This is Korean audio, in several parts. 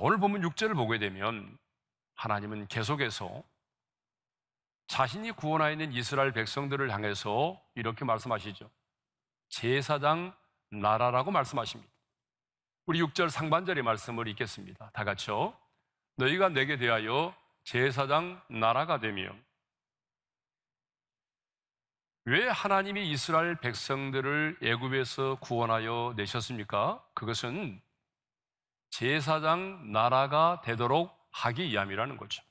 오늘 본문 6절을 보게 되면 하나님은 계속해서 자신이 구원하여 있는 이스라엘 백성들을 향해서 이렇게 말씀하시죠. 제사장 나라라고 말씀하십니다. 우리 6절 상반절의 말씀을 읽겠습니다. 다 같이요. 너희가 내게 대하여 제사장 나라가 되며. 왜 하나님이 이스라엘 백성들을 애굽에서 구원하여 내셨습니까? 그것은 제사장 나라가 되도록 하기 위함이라는 거죠.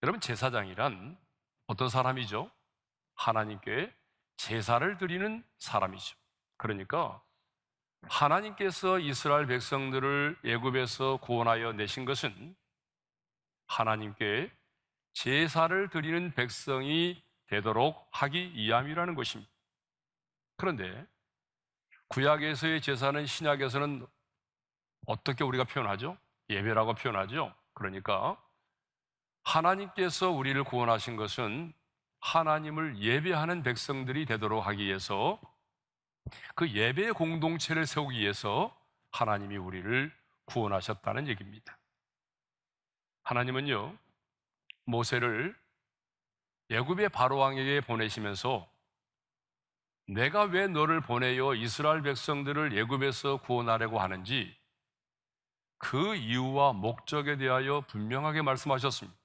여러분, 제사장이란 어떤 사람이죠? 하나님께 제사를 드리는 사람이죠. 그러니까 하나님께서 이스라엘 백성들을 애굽에서 구원하여 내신 것은 하나님께 제사를 드리는 백성이 되도록 하기 위함이라는 것입니다. 그런데 구약에서의 제사는 신약에서는 어떻게 우리가 표현하죠? 예배라고 표현하죠. 그러니까 하나님께서 우리를 구원하신 것은 하나님을 예배하는 백성들이 되도록 하기 위해서, 그 예배의 공동체를 세우기 위해서 하나님이 우리를 구원하셨다는 얘기입니다. 하나님은요, 모세를 애굽의 바로왕에게 보내시면서 내가 왜 너를 보내어 이스라엘 백성들을 애굽에서 구원하려고 하는지 그 이유와 목적에 대하여 분명하게 말씀하셨습니다.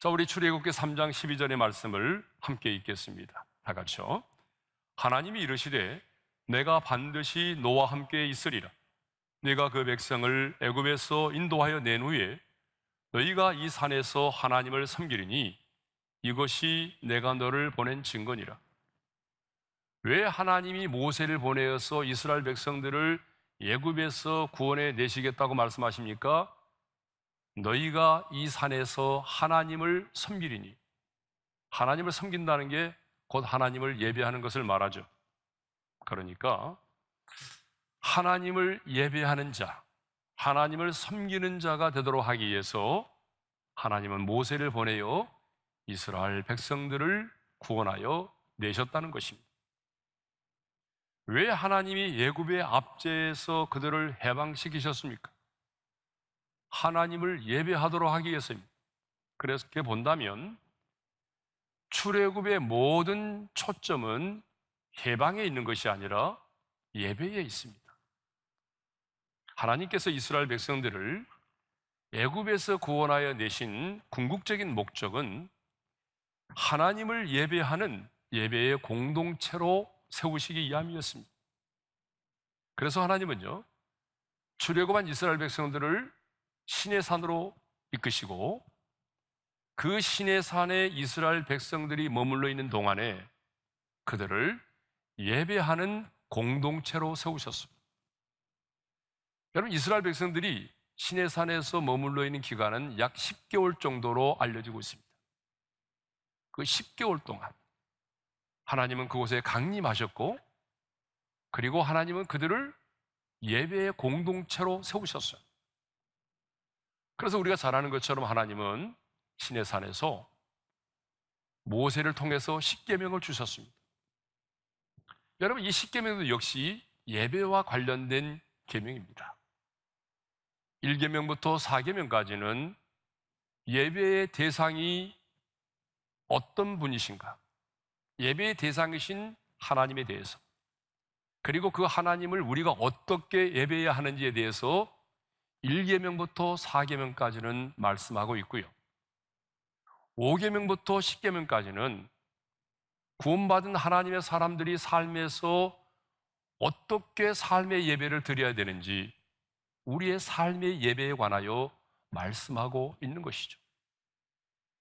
자, 우리 출애굽기 3장 12절의 말씀을 함께 읽겠습니다. 다 같이요. 하나님이 이르시되 내가 반드시 너와 함께 있으리라. 네가 그 백성을 애굽에서 인도하여 낸 후에 너희가 이 산에서 하나님을 섬기리니 이것이 내가 너를 보낸 증거니라. 왜 하나님이 모세를 보내어서 이스라엘 백성들을 애굽에서 구원해 내시겠다고 말씀하십니까? 너희가 이 산에서 하나님을 섬기리니. 하나님을 섬긴다는 게 곧 하나님을 예배하는 것을 말하죠. 그러니까 하나님을 예배하는 자, 하나님을 섬기는 자가 되도록 하기 위해서 하나님은 모세를 보내어 이스라엘 백성들을 구원하여 내셨다는 것입니다. 왜 하나님이 애굽의 압제에서 그들을 해방시키셨습니까? 하나님을 예배하도록 하기 위해서입니다. 그래서 이렇게 본다면 출애굽의 모든 초점은 해방에 있는 것이 아니라 예배에 있습니다. 하나님께서 이스라엘 백성들을 애굽에서 구원하여 내신 궁극적인 목적은 하나님을 예배하는 예배의 공동체로 세우시기 위함이었습니다. 그래서 하나님은요, 출애굽한 이스라엘 백성들을 시내 산으로 이끄시고 그 시내 산에 이스라엘 백성들이 머물러 있는 동안에 그들을 예배하는 공동체로 세우셨습니다. 여러분, 이스라엘 백성들이 시내 산에서 머물러 있는 기간은 약 10개월 정도로 알려지고 있습니다. 그 10개월 동안 하나님은 그곳에 강림하셨고, 그리고 하나님은 그들을 예배의 공동체로 세우셨어요. 그래서 우리가 잘 아는 것처럼 하나님은 시내산에서 모세를 통해서 십계명을 주셨습니다. 여러분, 이 십계명도 역시 예배와 관련된 계명입니다. 1계명부터 4계명까지는 예배의 대상이 어떤 분이신가, 예배의 대상이신 하나님에 대해서, 그리고 그 하나님을 우리가 어떻게 예배해야 하는지에 대해서 1계명부터 4계명까지는 말씀하고 있고요. 5계명부터 10계명까지는 구원받은 하나님의 사람들이 삶에서 어떻게 삶의 예배를 드려야 되는지, 우리의 삶의 예배에 관하여 말씀하고 있는 것이죠.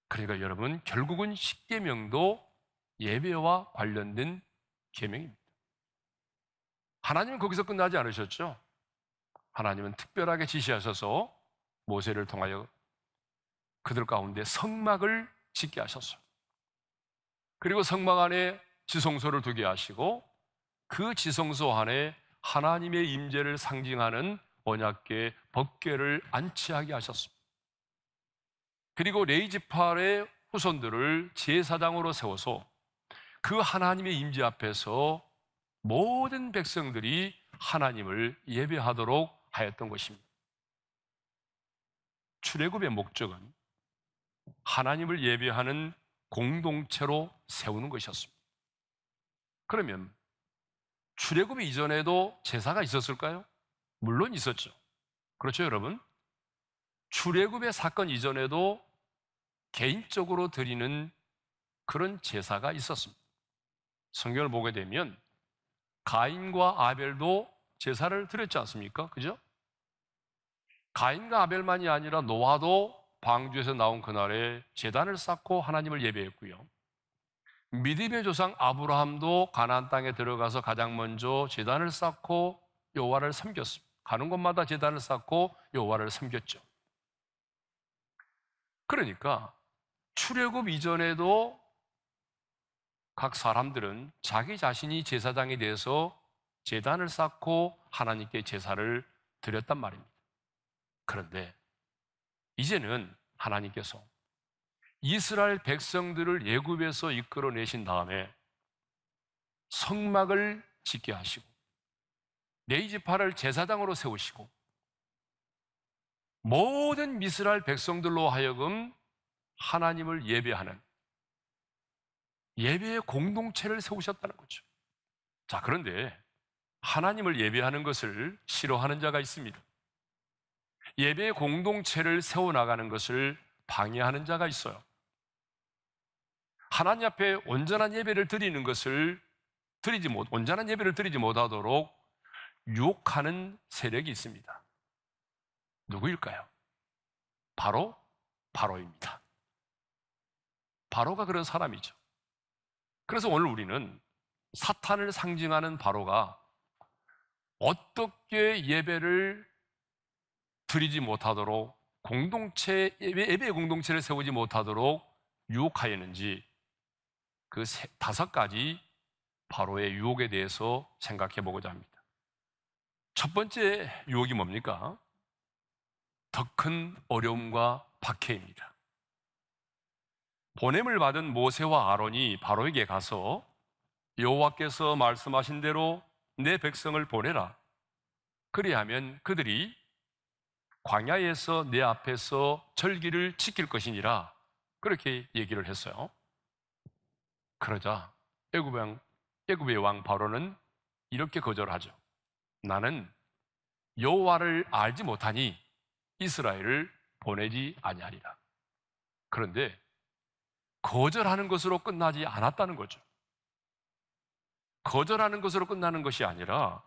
그러니까 여러분, 결국은 10계명도 예배와 관련된 계명입니다. 하나님은 거기서 끝나지 않으셨죠. 하나님은 특별하게 지시하셔서 모세를 통하여 그들 가운데 성막을 짓게 하셨어요. 그리고 성막 안에 지성소를 두게 하시고 그 지성소 안에 하나님의 임재를 상징하는 언약궤 법궤를 안치하게 하셨습니다. 그리고 레위지파의 후손들을 제사장으로 세워서 그 하나님의 임재 앞에서 모든 백성들이 하나님을 예배하도록 하였던 것입니다. 출애굽의 목적은 하나님을 예배하는 공동체로 세우는 것이었습니다. 그러면 출애굽 이전에도 제사가 있었을까요? 물론 있었죠. 그렇죠, 여러분? 출애굽의 사건 이전에도 개인적으로 드리는 그런 제사가 있었습니다. 성경을 보게 되면 가인과 아벨도 제사를 드렸지 않습니까? 그죠? 가인과 아벨만이 아니라 노아도 방주에서 나온 그날에 제단을 쌓고 하나님을 예배했고요. 믿음의 조상 아브라함도 가나안 땅에 들어가서 가장 먼저 제단을 쌓고 여호와를 섬겼습니다. 가는 곳마다 제단을 쌓고 여호와를 섬겼죠. 그러니까 출애굽 이전에도 각 사람들은 자기 자신이 제사장에 대해서 제단을 쌓고 하나님께 제사를 드렸단 말입니다. 그런데 이제는 하나님께서 이스라엘 백성들을 애굽에서 이끌어내신 다음에 성막을 짓게 하시고 레위지파를 제사장으로 세우시고 모든 이스라엘 백성들로 하여금 하나님을 예배하는 예배의 공동체를 세우셨다는 거죠. 자, 그런데 하나님을 예배하는 것을 싫어하는 자가 있습니다. 예배의 공동체를 세워나가는 것을 방해하는 자가 있어요. 하나님 앞에 온전한 예배를 드리는 것을 온전한 예배를 드리지 못하도록 유혹하는 세력이 있습니다. 누구일까요? 바로 바로입니다. 바로가 그런 사람이죠. 그래서 오늘 우리는 사탄을 상징하는 바로가 어떻게 예배를 드리지 못하도록 예배의 공동체를 세우지 못하도록 유혹하였는지 그 5가지 바로의 유혹에 대해서 생각해 보고자 합니다. 첫 번째 유혹이 뭡니까? 더 큰 어려움과 박해입니다. 보냄을 받은 모세와 아론이 바로에게 가서 여호와께서 말씀하신 대로 내 백성을 보내라. 그리하면 그들이 광야에서 내 앞에서 절기를 지킬 것이니라. 그렇게 얘기를 했어요. 그러자 애굽의 왕 바로는 이렇게 거절하죠. 나는 여호와를 알지 못하니 이스라엘을 보내지 아니하리라. 그런데 거절하는 것으로 끝나지 않았다는 거죠. 거절하는 것으로 끝나는 것이 아니라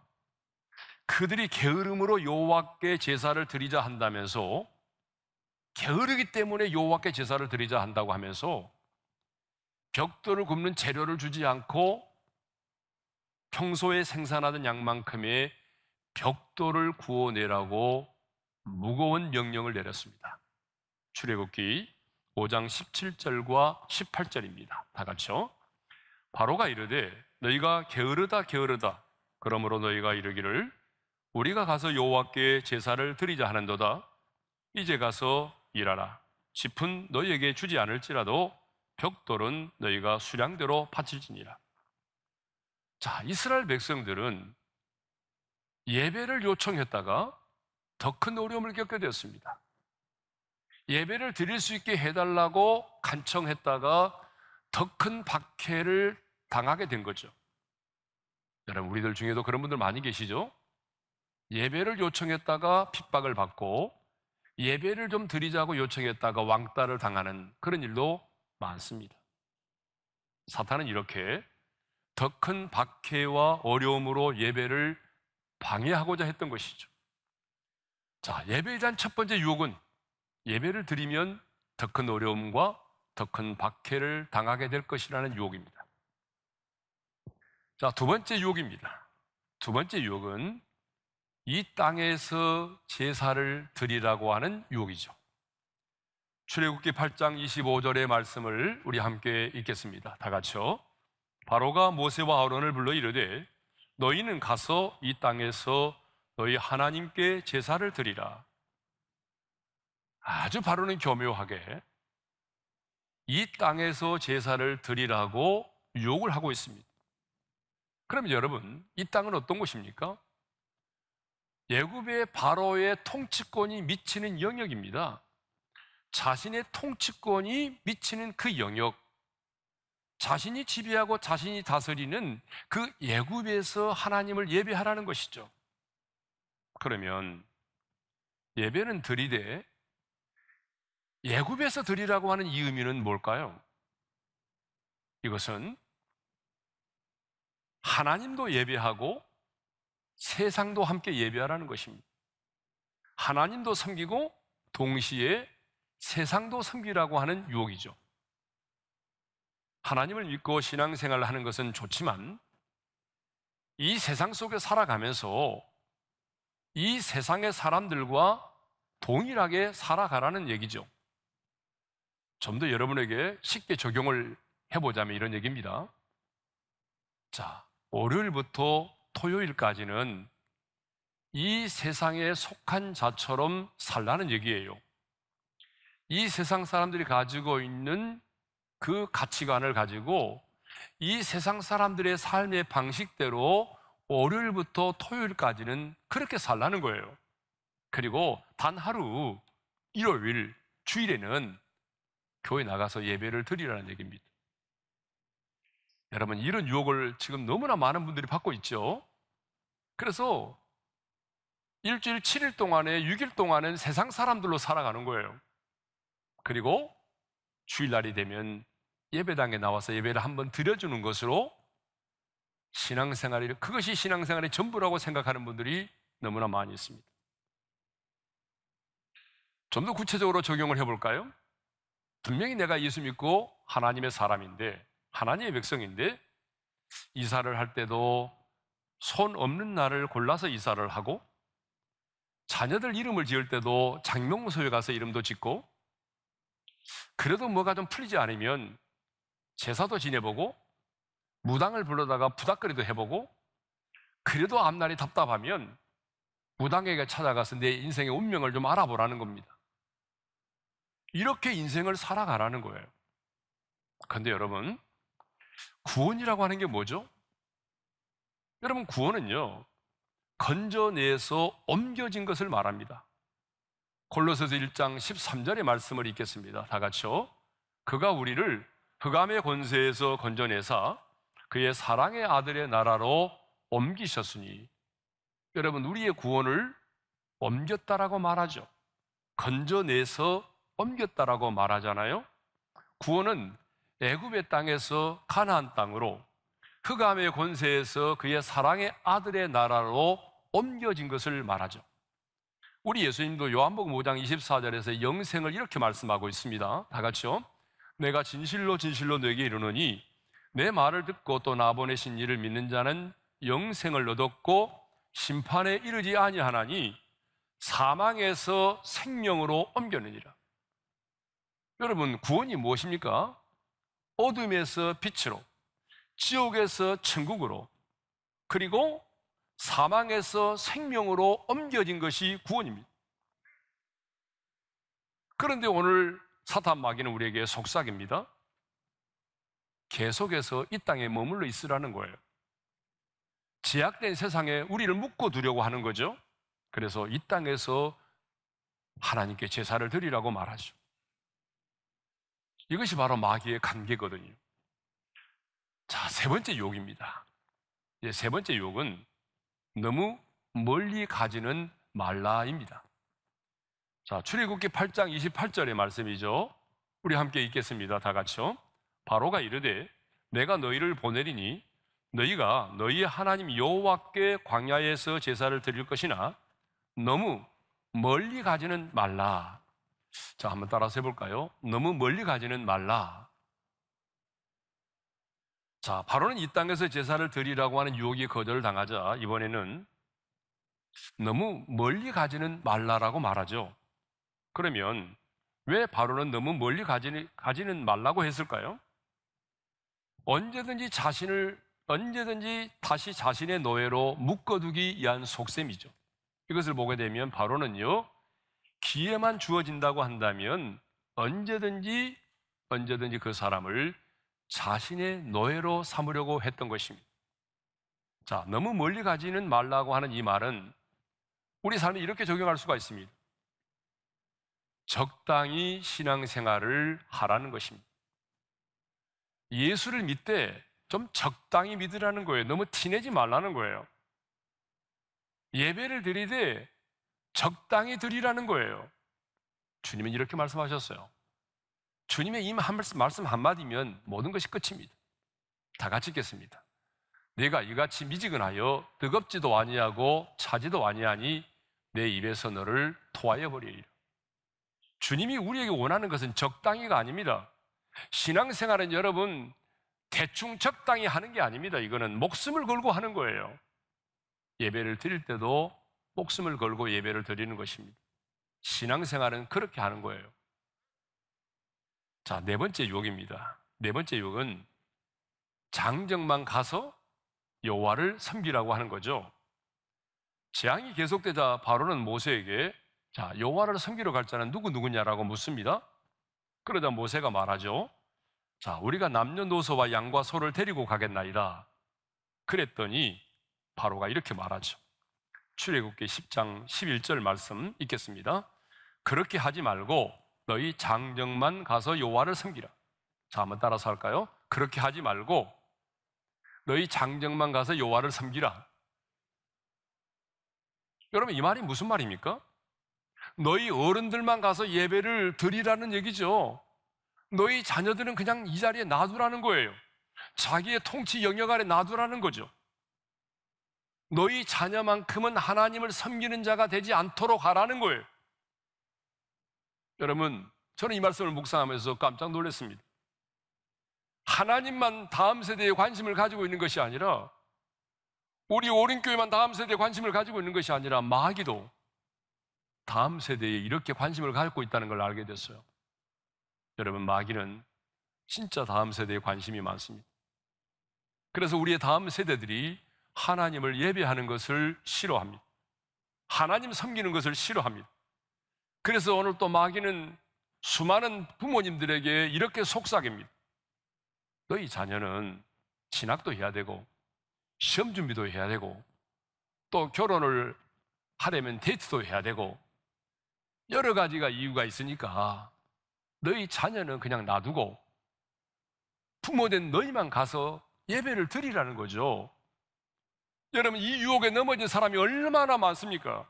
그들이 게으름으로 여호와께 제사를 드리자 한다면서 게으르기 때문에 여호와께 제사를 드리자 한다고 하면서 벽돌을 굽는 재료를 주지 않고 평소에 생산하던 양만큼의 벽돌을 구워내라고 무거운 명령을 내렸습니다. 출애굽기 5장 17절과 18절입니다. 다 같이요. 바로가 이르되 너희가 게으르다 게으르다. 그러므로 너희가 이르기를 우리가 가서 여호와께 제사를 드리자 하는도다. 이제 가서 일하라. 짚은 너희에게 주지 않을지라도 벽돌은 너희가 수량대로 바칠지니라. 자, 이스라엘 백성들은 예배를 요청했다가 더 큰 어려움을 겪게 되었습니다. 예배를 드릴 수 있게 해달라고 간청했다가 더 큰 박해를 당하게 된 거죠. 여러분, 우리들 중에도 그런 분들 많이 계시죠? 예배를 요청했다가 핍박을 받고 예배를 좀 드리자고 요청했다가 왕따를 당하는 그런 일도 많습니다. 사탄은 이렇게 더 큰 박해와 어려움으로 예배를 방해하고자 했던 것이죠. 자, 예배에 대한 첫 번째 유혹은 예배를 드리면 더 큰 어려움과 더 큰 박해를 당하게 될 것이라는 유혹입니다. 자, 두 번째 유혹입니다. 두 번째 유혹은 이 땅에서 제사를 드리라고 하는 유혹이죠. 출애굽기 8장 25절의 말씀을 우리 함께 읽겠습니다. 다 같이요. 바로가 모세와 아론을 불러 이르되 너희는 가서 이 땅에서 너희 하나님께 제사를 드리라. 아주 바로는 교묘하게 이 땅에서 제사를 드리라고 유혹을 하고 있습니다. 그럼 여러분, 이 땅은 어떤 곳입니까? 애굽의 바로의 통치권이 미치는 영역입니다. 자신의 통치권이 미치는 그 영역, 자신이 지배하고 자신이 다스리는 그 애굽에서 하나님을 예배하라는 것이죠. 그러면 예배는 드리되 애굽에서 드리라고 하는 이 의미는 뭘까요? 이것은 하나님도 예배하고 세상도 함께 예배하라는 것입니다. 하나님도 섬기고 동시에 세상도 섬기라고 하는 유혹이죠. 하나님을 믿고 신앙생활을 하는 것은 좋지만 이 세상 속에 살아가면서 이 세상의 사람들과 동일하게 살아가라는 얘기죠. 좀 더 여러분에게 쉽게 적용을 해보자면 이런 얘기입니다. 자, 월요일부터 토요일까지는 이 세상에 속한 자처럼 살라는 얘기예요. 이 세상 사람들이 가지고 있는 그 가치관을 가지고 이 세상 사람들의 삶의 방식대로 월요일부터 토요일까지는 그렇게 살라는 거예요. 그리고 단 하루, 일요일, 주일에는 교회 나가서 예배를 드리라는 얘기입니다. 여러분, 이런 유혹을 지금 너무나 많은 분들이 받고 있죠. 그래서 일주일 7일 동안에 6일 동안은 세상 사람들로 살아가는 거예요. 그리고 주일날이 되면 예배당에 나와서 예배를 한번 드려주는 것으로 그것이 신앙생활의 전부라고 생각하는 분들이 너무나 많이 있습니다. 좀 더 구체적으로 적용을 해볼까요? 분명히 내가 예수 믿고 하나님의 사람인데, 하나님의 백성인데, 이사를 할 때도 손 없는 날을 골라서 이사를 하고, 자녀들 이름을 지을 때도 장명소에 가서 이름도 짓고, 그래도 뭐가 좀 풀리지 않으면 제사도 지내보고, 무당을 불러다가 부닥거리도 해보고, 그래도 앞날이 답답하면 무당에게 찾아가서 내 인생의 운명을 좀 알아보라는 겁니다. 이렇게 인생을 살아가라는 거예요. 그런데 여러분, 구원이라고 하는 게 뭐죠? 여러분, 구원은요, 건져내서 옮겨진 것을 말합니다. 골로새서 1장 13절의 말씀을 읽겠습니다. 다 같이요. 그가 우리를 흑암의 권세에서 건져내사 그의 사랑의 아들의 나라로 옮기셨으니. 여러분, 우리의 구원을 옮겼다라고 말하죠. 건져내서 옮겼다라고 말하잖아요. 구원은 애굽의 땅에서 가나안 땅으로, 흑암의 권세에서 그의 사랑의 아들의 나라로 옮겨진 것을 말하죠. 우리 예수님도 요한복음 5장 24절에서 영생을 이렇게 말씀하고 있습니다. 다 같이요. 내가 진실로 진실로 너에게 이르노니 내 말을 듣고 또 나 보내신 이를 믿는 자는 영생을 얻었고 심판에 이르지 아니하나니 사망에서 생명으로 옮겼느니라. 여러분, 구원이 무엇입니까? 어둠에서 빛으로, 지옥에서 천국으로, 그리고 사망에서 생명으로 옮겨진 것이 구원입니다. 그런데 오늘 사탄 마귀는 우리에게 속삭입니다. 계속해서 이 땅에 머물러 있으라는 거예요. 제약된 세상에 우리를 묶어두려고 하는 거죠. 그래서 이 땅에서 하나님께 제사를 드리라고 말하죠. 이것이 바로 마귀의 관계거든요. 자, 세 번째 유혹입니다. 세 번째 유혹은 너무 멀리 가지는 말라입니다. 자, 출애굽기 8장 28절의 말씀이죠. 우리 함께 읽겠습니다. 다 같이요. 바로가 이르되 내가 너희를 보내리니 너희가 너희 하나님 여호와께 광야에서 제사를 드릴 것이나 너무 멀리 가지는 말라. 자, 한번 따라서 해볼까요? 너무 멀리 가지는 말라. 자, 바로는 이 땅에서 제사를 드리라고 하는 유혹이 거절당하자 이번에는 너무 멀리 가지는 말라라고 말하죠. 그러면 왜 바로는 너무 멀리 가지는 말라고 했을까요? 언제든지 다시 자신의 노예로 묶어두기 위한 속셈이죠. 이것을 보게 되면 바로는요, 기회만 주어진다고 한다면 언제든지 그 사람을 자신의 노예로 삼으려고 했던 것입니다. 자, 너무 멀리 가지는 말라고 하는 이 말은 우리 삶에 이렇게 적용할 수가 있습니다. 적당히 신앙생활을 하라는 것입니다. 예수를 믿되 좀 적당히 믿으라는 거예요. 너무 티내지 말라는 거예요. 예배를 드리되 적당히 드리라는 거예요. 주님은 이렇게 말씀하셨어요. 주님의 이 말씀 한마디면 모든 것이 끝입니다. 다 같이 읽겠습니다. 내가 이같이 미지근하여 뜨겁지도 아니하고 차지도 아니하니 내 입에서 너를 토하여 버리리라. 주님이 우리에게 원하는 것은 적당히가 아닙니다. 신앙생활은 여러분 대충 적당히 하는 게 아닙니다. 이거는 목숨을 걸고 하는 거예요. 예배를 드릴 때도 목숨을 걸고 예배를 드리는 것입니다. 신앙생활은 그렇게 하는 거예요. 자, 네 번째 유혹입니다. 네 번째 유혹은 장정만 가서 여호와를 섬기라고 하는 거죠. 재앙이 계속되자 바로는 모세에게 자, 여호와를 섬기러 갈 자는 누구냐라고 묻습니다. 그러자 모세가 말하죠. 자, 우리가 남녀노소와 양과 소를 데리고 가겠나이다. 그랬더니 바로가 이렇게 말하죠. 출애굽기 10장 11절 말씀 읽겠습니다. 그렇게 하지 말고 너희 장정만 가서 여호와를 섬기라. 자, 한번 따라서 할까요? 그렇게 하지 말고 너희 장정만 가서 여호와를 섬기라. 여러분, 이 말이 무슨 말입니까? 너희 어른들만 가서 예배를 드리라는 얘기죠. 너희 자녀들은 그냥 이 자리에 놔두라는 거예요. 자기의 통치 영역 아래 놔두라는 거죠. 너희 자녀만큼은 하나님을 섬기는 자가 되지 않도록 하라는 거예요. 여러분, 저는 이 말씀을 묵상하면서 깜짝 놀랐습니다. 하나님만 다음 세대에 관심을 가지고 있는 것이 아니라 우리 오륜교회만 다음 세대에 관심을 가지고 있는 것이 아니라 마귀도 다음 세대에 이렇게 관심을 갖고 있다는 걸 알게 됐어요. 여러분, 마귀는 진짜 다음 세대에 관심이 많습니다. 그래서 우리의 다음 세대들이 하나님을 예배하는 것을 싫어합니다. 하나님 섬기는 것을 싫어합니다. 그래서 오늘 또 마귀는 수많은 부모님들에게 이렇게 속삭입니다. 너희 자녀는 진학도 해야 되고 시험 준비도 해야 되고 또 결혼을 하려면 데이트도 해야 되고 여러 가지가 이유가 있으니까 너희 자녀는 그냥 놔두고 부모된 너희만 가서 예배를 드리라는 거죠. 여러분, 이 유혹에 넘어진 사람이 얼마나 많습니까?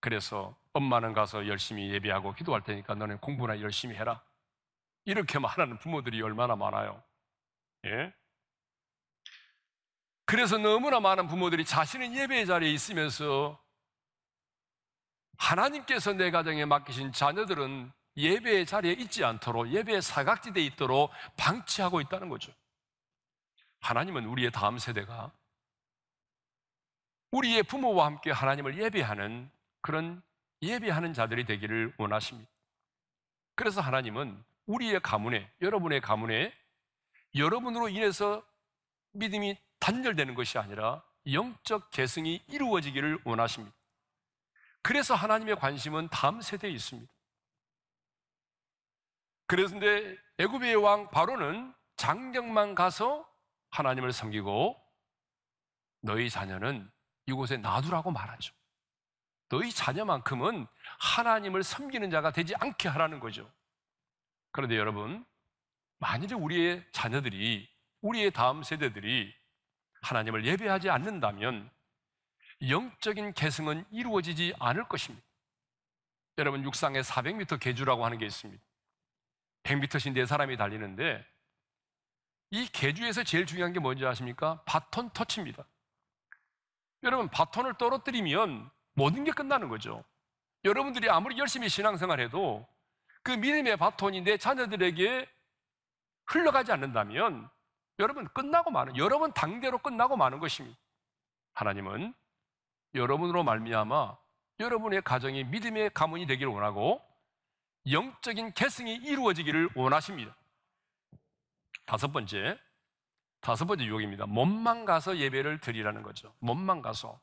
그래서 엄마는 가서 열심히 예배하고 기도할 테니까 너는 공부나 열심히 해라. 이렇게 말하는 부모들이 얼마나 많아요. 예? 그래서 너무나 많은 부모들이 자신은 예배의 자리에 있으면서 하나님께서 내 가정에 맡기신 자녀들은 예배의 자리에 있지 않도록 예배의 사각지대에 있도록 방치하고 있다는 거죠. 하나님은 우리의 다음 세대가 우리의 부모와 함께 하나님을 예배하는 그런 예배하는 자들이 되기를 원하십니다. 그래서 하나님은 우리의 가문에, 여러분의 가문에 여러분으로 인해서 믿음이 단절되는 것이 아니라 영적 계승이 이루어지기를 원하십니다. 그래서 하나님의 관심은 다음 세대에 있습니다. 그런데 애굽의 왕 바로는 장정만 가서 하나님을 섬기고 너희 자녀는 이곳에 놔두라고 말하죠. 너희 자녀만큼은 하나님을 섬기는 자가 되지 않게 하라는 거죠. 그런데 여러분, 만일에 우리의 자녀들이, 우리의 다음 세대들이 하나님을 예배하지 않는다면 영적인 계승은 이루어지지 않을 것입니다. 여러분, 육상에 400m 계주라고 하는 게 있습니다. 100m씩 4사람이 달리는데 이 계주에서 제일 중요한 게 뭔지 아십니까? 바톤 터치입니다. 여러분, 바톤을 떨어뜨리면 모든 게 끝나는 거죠. 여러분들이 아무리 열심히 신앙생활해도 그 믿음의 바톤이 내 자녀들에게 흘러가지 않는다면 여러분 끝나고 마는, 여러분 당대로 끝나고 마는 것입니다. 하나님은 여러분으로 말미암아 여러분의 가정이 믿음의 가문이 되기를 원하고 영적인 계승이 이루어지기를 원하십니다. 다섯 번째 유혹입니다. 몸만 가서 예배를 드리라는 거죠. 몸만 가서.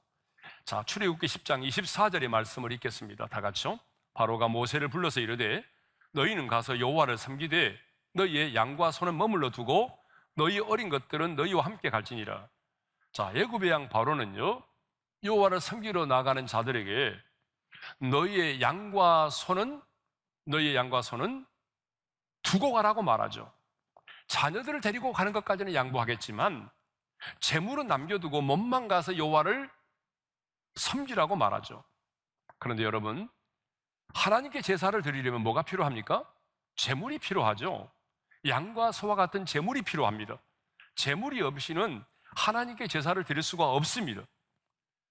자, 출애굽기 10장 24절의 말씀을 읽겠습니다. 다 같이요. 바로가 모세를 불러서 이르되 너희는 가서 여호와를 섬기되 너희의 양과 소는 머물러 두고 너희 어린 것들은 너희와 함께 갈지니라. 자, 애굽의 양 바로는요, 여호와를 섬기러 나가는 자들에게 너희의 양과 소는 너희의 양과 소는 두고 가라고 말하죠. 자녀들을 데리고 가는 것까지는 양보하겠지만 재물은 남겨두고 몸만 가서 여호와를 섬기라고 말하죠. 그런데 여러분, 하나님께 제사를 드리려면 뭐가 필요합니까? 재물이 필요하죠. 양과 소와 같은 재물이 필요합니다. 재물이 없이는 하나님께 제사를 드릴 수가 없습니다.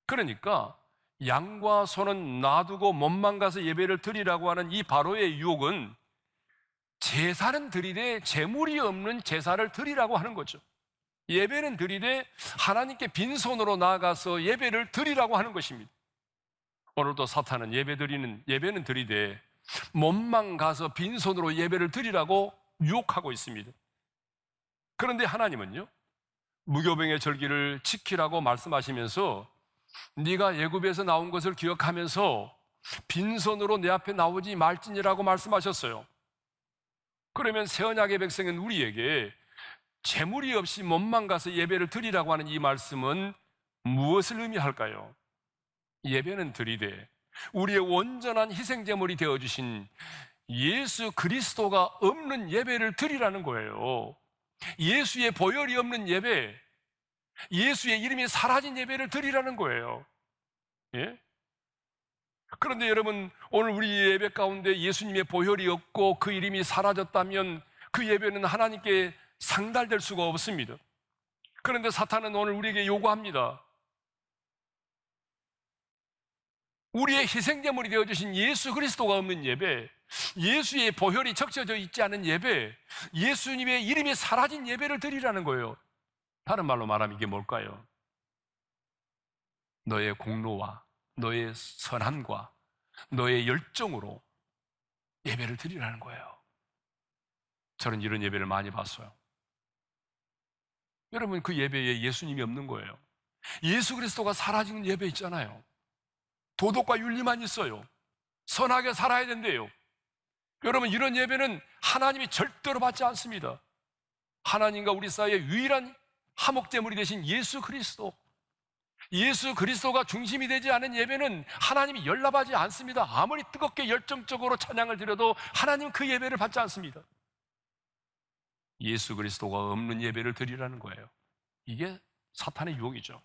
그러니까 양과 소는 놔두고 몸만 가서 예배를 드리라고 하는 이 바로의 유혹은 제사는 드리되 재물이 없는 제사를 드리라고 하는 거죠. 예배는 드리되 하나님께 빈손으로 나아가서 예배를 드리라고 하는 것입니다. 오늘도 사탄은 예배는 드리되 몸만 가서 빈손으로 예배를 드리라고 유혹하고 있습니다. 그런데 하나님은요, 무교병의 절기를 지키라고 말씀하시면서 네가 애굽에서 나온 것을 기억하면서 빈손으로 내 앞에 나오지 말지니라고 말씀하셨어요. 그러면 새 언약의 백성인 우리에게 재물이 없이 몸만 가서 예배를 드리라고 하는 이 말씀은 무엇을 의미할까요? 예배는 드리되 우리의 온전한 희생제물이 되어주신 예수 그리스도가 없는 예배를 드리라는 거예요. 예수의 보혈이 없는 예배, 예수의 이름이 사라진 예배를 드리라는 거예요. 예? 그런데 여러분, 오늘 우리 예배 가운데 예수님의 보혈이 없고 그 이름이 사라졌다면 그 예배는 하나님께 상달될 수가 없습니다. 그런데 사탄은 오늘 우리에게 요구합니다. 우리의 희생제물이 되어주신 예수 그리스도가 없는 예배, 예수의 보혈이 적셔져 있지 않은 예배, 예수님의 이름이 사라진 예배를 드리라는 거예요. 다른 말로 말하면 이게 뭘까요? 너의 공로와 너의 선함과 너의 열정으로 예배를 드리라는 거예요. 저는 이런 예배를 많이 봤어요. 여러분, 그 예배에 예수님이 없는 거예요. 예수 그리스도가 사라지는 예배 있잖아요. 도덕과 윤리만 있어요. 선하게 살아야 된대요. 여러분, 이런 예배는 하나님이 절대로 받지 않습니다. 하나님과 우리 사이의 유일한 화목제물이 되신 예수 그리스도, 예수 그리스도가 중심이 되지 않은 예배는 하나님이 연락하지 않습니다. 아무리 뜨겁게 열정적으로 찬양을 드려도 하나님은 그 예배를 받지 않습니다. 예수 그리스도가 없는 예배를 드리라는 거예요. 이게 사탄의 유혹이죠.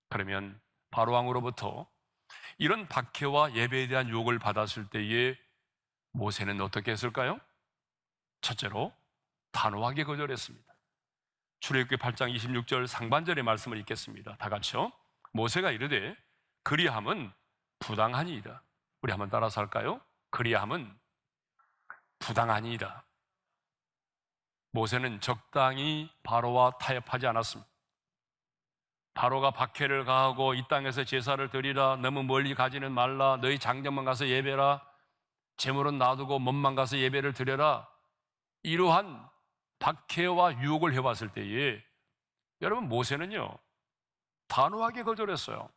그러면 바로왕으로부터 이런 박해와 예배에 대한 유혹을 받았을 때에 모세는 어떻게 했을까요? 첫째로 단호하게 거절했습니다. 출애굽기 8장 26절 상반절의 말씀을 읽겠습니다. 다 같이요. 모세가 이르되 그리함은 부당하니이다. 우리 한번 따라서 할까요? 그리함은 부당하니이다. 모세는 적당히 바로와 타협하지 않았습니다. 바로가 박해를 가하고 이 땅에서 제사를 드리라, 너무 멀리 가지는 말라, 너희 장정만 가서 예배라, 재물은 놔두고 몸만 가서 예배를 드려라, 이러한 박해와 유혹을 해왔을 때에 여러분, 모세는요 단호하게 거절했어요.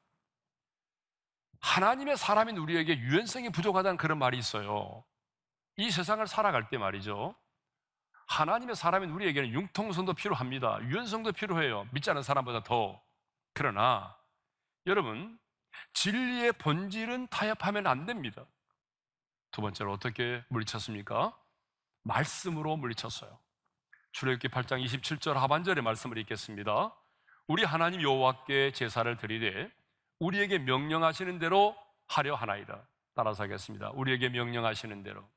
하나님의 사람인 우리에게 유연성이 부족하다는 그런 말이 있어요. 이 세상을 살아갈 때 말이죠, 하나님의 사람인 우리에게는 융통성도 필요합니다. 유연성도 필요해요. 믿지 않은 사람보다 더. 그러나 여러분, 진리의 본질은 타협하면 안 됩니다. 두 번째로 어떻게 물리쳤습니까? 말씀으로 물리쳤어요. 출애굽기 8장 27절 하반절의 말씀을 읽겠습니다. 우리 하나님 여호와께 제사를 드리되 우리에게 명령하시는 대로 하려 하나이다. 따라서 하겠습니다. 우리에게 명령하시는 대로.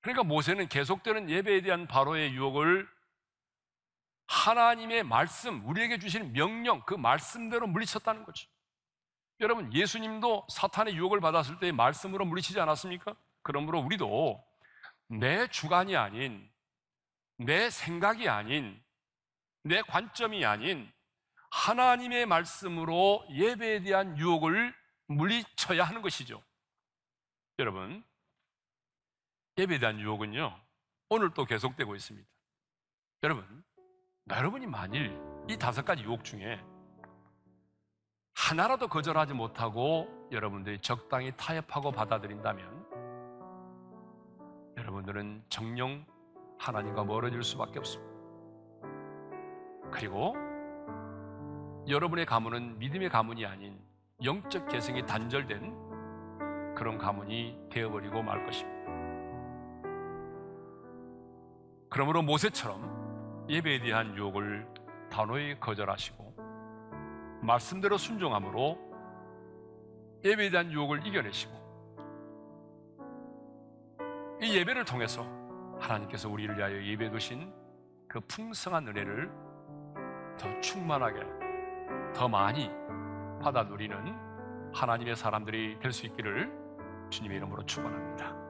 그러니까 모세는 계속되는 예배에 대한 바로의 유혹을 하나님의 말씀, 우리에게 주시는 명령, 그 말씀대로 물리쳤다는 거죠. 여러분, 예수님도 사탄의 유혹을 받았을 때 말씀으로 물리치지 않았습니까? 그러므로 우리도 내 주관이 아닌, 내 생각이 아닌, 내 관점이 아닌 하나님의 말씀으로 예배에 대한 유혹을 물리쳐야 하는 것이죠. 여러분, 예배에 대한 유혹은요 오늘 또 계속되고 있습니다. 여러분이 만일 이 5가지 유혹 중에 하나라도 거절하지 못하고 여러분들이 적당히 타협하고 받아들인다면 여러분들은 정녕 하나님과 멀어질 수밖에 없습니다. 그리고 여러분의 가문은 믿음의 가문이 아닌 영적 개성이 단절된 그런 가문이 되어버리고 말 것입니다. 그러므로 모세처럼 예배에 대한 유혹을 단호히 거절하시고 말씀대로 순종함으로 예배에 대한 유혹을 이겨내시고 이 예배를 통해서 하나님께서 우리를 위하여 예배해 두신 그 풍성한 은혜를 더 충만하게 더 많이 받아 누리는 하나님의 사람들이 될 수 있기를 주님의 이름으로 축원합니다.